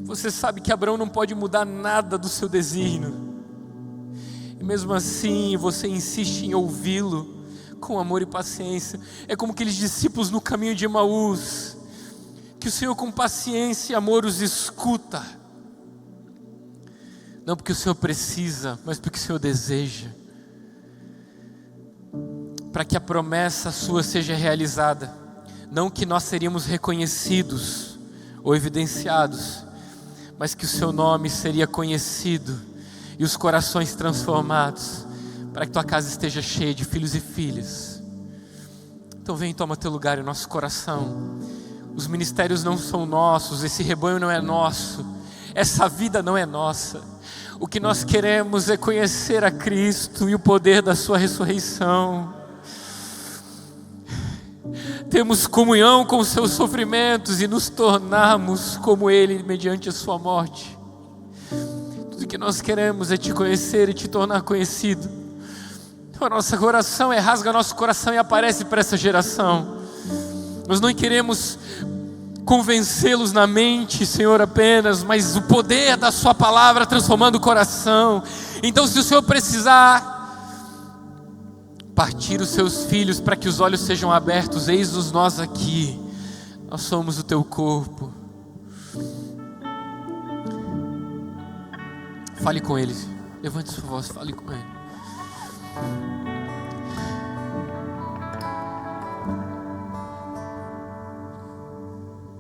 Você sabe que Abraão não pode mudar nada do seu desígnio. E mesmo assim você insiste em ouvi-lo com amor e paciência. É como aqueles discípulos no caminho de Emaús, que o Senhor com paciência e amor os escuta. Não porque o Senhor precisa, mas porque o Senhor deseja. Para que a promessa sua seja realizada. Não que nós seríamos reconhecidos ou evidenciados, mas que o seu nome seria conhecido e os corações transformados, para que tua casa esteja cheia de filhos e filhas. Então vem e toma teu lugar em nosso coração. Os ministérios não são nossos, esse rebanho não é nosso, essa vida não é nossa. O que nós queremos é conhecer a Cristo e o poder da sua ressurreição. Temos comunhão com os seus sofrimentos e nos tornarmos como Ele mediante a sua morte. Tudo que nós queremos é te conhecer e te tornar conhecido. Então a nossa oração rasga nosso coração e aparece para essa geração. Nós não queremos convencê-los na mente, Senhor, apenas, mas o poder da sua palavra transformando o coração. Então, se o Senhor precisar partir os seus filhos para que os olhos sejam abertos, eis-nos nós aqui, nós somos o teu corpo. Fale com eles, levante sua voz, fale com ele.